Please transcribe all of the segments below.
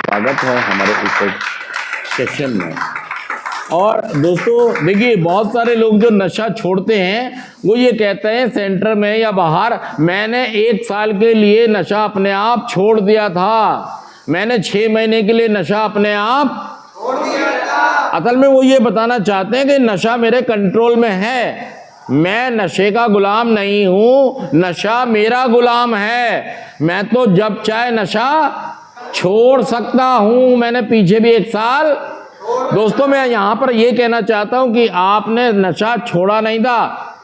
स्वागत है हमारे इस सेशन में। और दोस्तों देखिए, बहुत सारे लोग जो नशा छोड़ते हैं वो ये कहते हैं सेंटर में या बाहर, मैंने 1 साल के लिए नशा अपने आप छोड़ दिया था, मैंने 6 महीने के लिए नशा अपने आप छोड़ दिया था। असल में वो ये बताना चाहते हैं कि नशा मेरे कंट्रोल में है, मैं नशे का गुलाम नहीं हूं, नशा मेरा गुलाम है, मैं तो जब चाहे नशा छोड़ सकता हूं। मैंने पीछे भी 1 साल। दोस्तों मैं यहां पर यह कहना चाहता हूं कि आपने नशा छोड़ा नहीं था।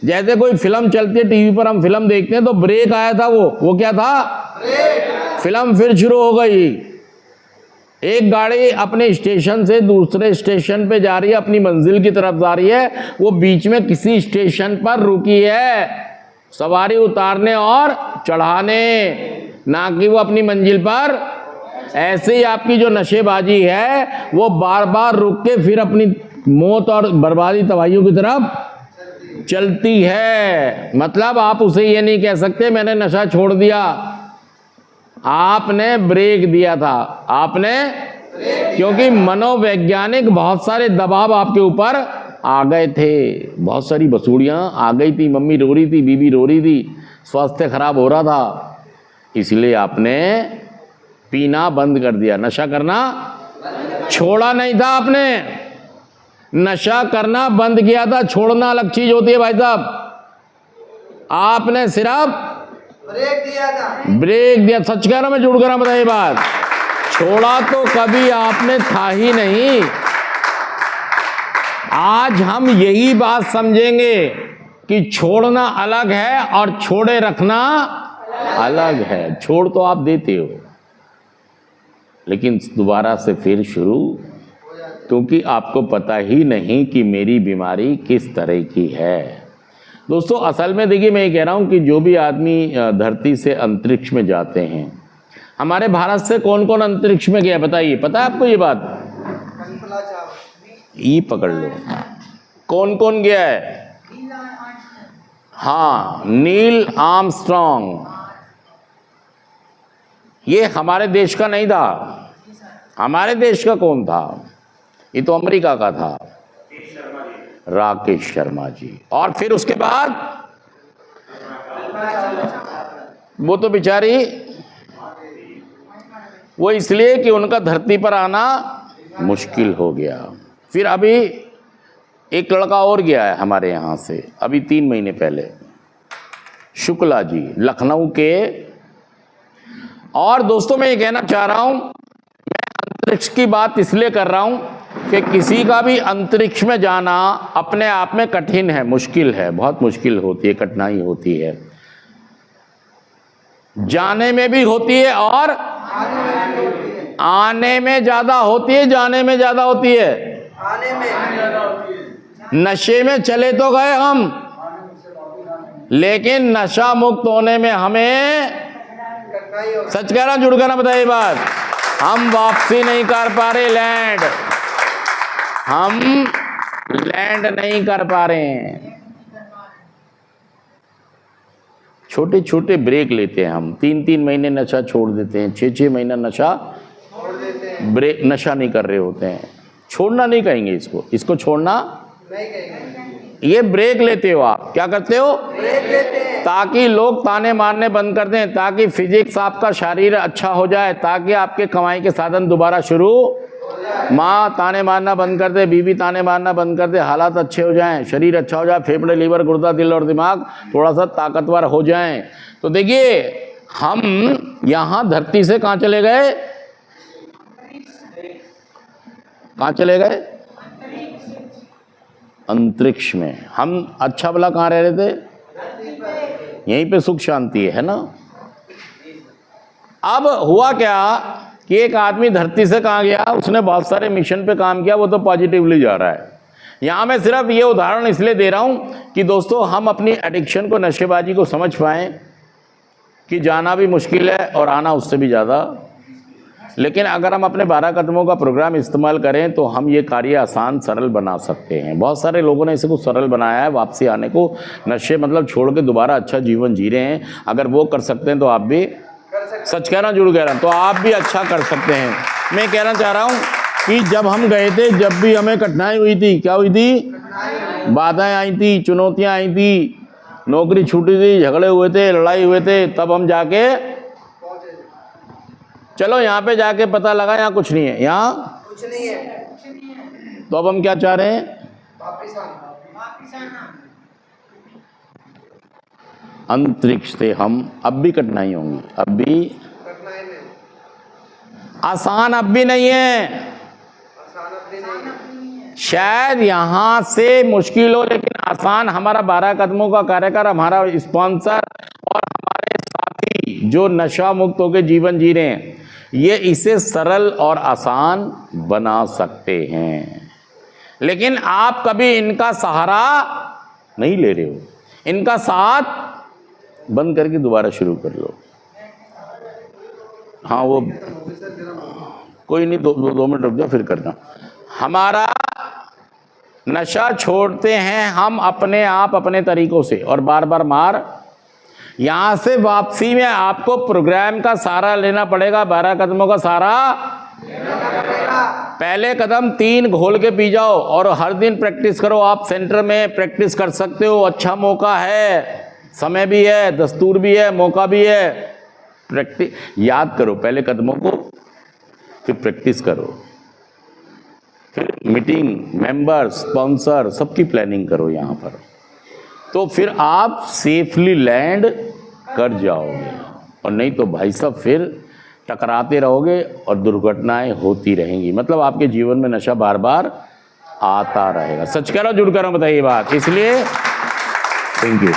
जैसे कोई फिल्म चलती है टीवी पर, हम फिल्म देखते हैं तो ब्रेक आया था, वो क्या था? ब्रेक। फिल्म फिर शुरू हो गई। एक गाड़ी अपने स्टेशन से दूसरे स्टेशन पे जा रही है, अपनी मंजिल की तरफ जा रही है, वो बीच में किसी स्टेशन पर रुकी है सवारी उतारने और चढ़ाने, ना कि वो अपनी मंजिल पर। ऐसे ही आपकी जो नशेबाजी है वो बार बार रुक के फिर अपनी मौत और बर्बादी तबाहियों की तरफ चलती है। मतलब आप उसे ये नहीं कह सकते मैंने नशा छोड़ दिया, आपने ब्रेक दिया था, आपने, क्योंकि मनोवैज्ञानिक बहुत सारे दबाव आपके ऊपर आ गए थे, बहुत सारी बसूड़ियां आ गई थी, मम्मी रो रही थी, बीबी रो रही थी, स्वास्थ्य खराब हो रहा था, इसलिए आपने पीना बंद कर दिया। नशा करना छोड़ा नहीं था आपने, नशा करना बंद किया था। छोड़ना अलग चीज होती है भाई साहब, आपने सिर्फ ब्रेक दिया था, ब्रेक दिया। सच कह रहा हूं मैं, झूठ कह रहा हूं? बताइए बात। छोड़ा तो कभी आपने था ही नहीं। आज हम यही बात समझेंगे कि छोड़ना अलग है और छोड़े रखना अलग है। छोड़ तो आप देते हो, लेकिन दोबारा से फिर शुरू, क्योंकि आपको पता ही नहीं कि मेरी बीमारी किस तरह की है। दोस्तों असल में देखिए, मैं ये कह रहा हूं कि जो भी आदमी धरती से अंतरिक्ष में जाते हैं, हमारे भारत से कौन कौन अंतरिक्ष में गया बताइए, पता है आपको ये बात? ये पकड़ लो, कौन कौन गया है? हाँ, नील आर्मस्ट्रॉन्ग। ये हमारे देश का नहीं था। हमारे देश का कौन था? ये तो अमेरिका का था, राकेश शर्मा जी। और फिर उसके बाद वो तो बेचारी, वो इसलिए कि उनका धरती पर आना मुश्किल हो गया। फिर अभी एक लड़का और गया है हमारे यहाँ से, अभी 3 महीने पहले, शुक्ला जी, लखनऊ के। और दोस्तों मैं ये कहना चाह रहा हूं, मैं अंतरिक्ष की बात इसलिए कर रहा हूं कि किसी का भी अंतरिक्ष में जाना अपने आप में कठिन है, मुश्किल है, बहुत मुश्किल होती है, कठिनाई होती है, जाने में भी होती है और आने में ज्यादा होती है, जाने में ज्यादा होती है, आने में। नशे में चले तो गए हम, लेकिन नशा मुक्त होने में हमें, सच कह रहा, जुड़ कर बताइए बात, हम वापसी नहीं कर पा रहे लैंड, हम लैंड नहीं कर पा रहे हैं। छोटे छोटे ब्रेक लेते हैं हम, 3-3 महीने नशा छोड़ देते हैं, 6-6 महीना नशा छोड़ देते हैं, ब्रेक, नशा नहीं कर रहे होते हैं। छोड़ना नहीं कहेंगे इसको, इसको छोड़ना नहीं कहेंगे, ये ब्रेक लेते हो आप। क्या करते हो? ब्रेक लेते हैं, ताकि लोग ताने मारने बंद कर दें, ताकि फिजिक्स आपका शरीर अच्छा हो जाए, ताकि आपके कमाई के साधन दोबारा शुरू, माँ ताने मारना बंद कर दे, बीवी ताने मारना बंद कर दे, हालात अच्छे हो जाएं, शरीर अच्छा हो जाए, फेफड़े, लीवर, गुर्दा, दिल और दिमाग थोड़ा सा ताकतवर हो जाएं। तो देखिए, हम यहाँ धरती से कहाँ चले गए? कहाँ चले गए? अंतरिक्ष में। हम अच्छा भला कहाँ रह रहे थे? यहीं पे सुख शांति है ना। अब हुआ क्या कि एक आदमी धरती से कहाँ गया, उसने बहुत सारे मिशन पे काम किया, वो तो पॉजिटिवली जा रहा है। यहाँ मैं सिर्फ ये उदाहरण इसलिए दे रहा हूँ कि दोस्तों हम अपनी एडिक्शन को, नशेबाजी को समझ पाएँ कि जाना भी मुश्किल है और आना उससे भी ज़्यादा। लेकिन अगर हम अपने 12 कदमों का प्रोग्राम इस्तेमाल करें तो हम ये कार्य आसान, सरल बना सकते हैं। बहुत सारे लोगों ने इसे कुछ सरल बनाया है, वापसी आने को, नशे मतलब छोड़ के दोबारा अच्छा जीवन जी रहे हैं। अगर वो कर सकते हैं तो आप भी सच कह रहा हूँ, झूठ कह रहा हूँ? तो आप भी अच्छा कर सकते हैं। मैं कहना चाह रहा हूँ कि जब हम गए थे, जब भी हमें कठिनाई हुई थी, क्या हुई थी? बाधाएं आई थी, चुनौतियां आई थी, नौकरी छूटी थी, झगड़े हुए थे, लड़ाई हुए थे, तब हम जाके, चलो यहाँ पे जाके पता लगा यहाँ कुछ नहीं है, यहाँ कुछ नहीं है। तो अब हम क्या चाह रहे हैं? अंतरिक्ष से हम, अब भी कठिनाई होंगी, अब भी आसान, अब भी नहीं है। शायद यहाँ से मुश्किल हो, लेकिन आसान। हमारा 12 कदमों का कार्यक्रम, हमारा स्पॉन्सर और हमारे साथी जो नशा मुक्त होकर जीवन जी रहे हैं, ये इसे सरल और आसान बना सकते हैं। लेकिन आप कभी इनका सहारा नहीं ले रहे हो। इनका साथ बंद करके दोबारा शुरू कर लो। हाँ, वो कोई नहीं, 2 मिनट रुक जाओ, फिर करना। हमारा नशा छोड़ते हैं हम अपने आप, अपने तरीकों से, और बार बार मार। यहां से वापसी में आपको प्रोग्राम का सहारा लेना पड़ेगा, 12 कदमों का सहारा। पहले कदम 3 घोल के पी जाओ और हर दिन प्रैक्टिस करो। आप सेंटर में प्रैक्टिस कर सकते हो, अच्छा मौका है, समय भी है, दस्तूर भी है, मौका भी है। प्रैक्टिस याद करो पहले कदमों को, फिर प्रैक्टिस करो, फिर मीटिंग, मेंबर, स्पॉन्सर, सबकी प्लानिंग करो यहाँ पर, तो फिर आप सेफली लैंड कर जाओगे। और नहीं तो भाई साहब फिर टकराते रहोगे और दुर्घटनाएं होती रहेंगी। मतलब आपके जीवन में नशा बार बार आता रहेगा। सच कह रहा हूँ, झूठ कह रहा हूँ, बताइए बात। इसलिए थैंक यू।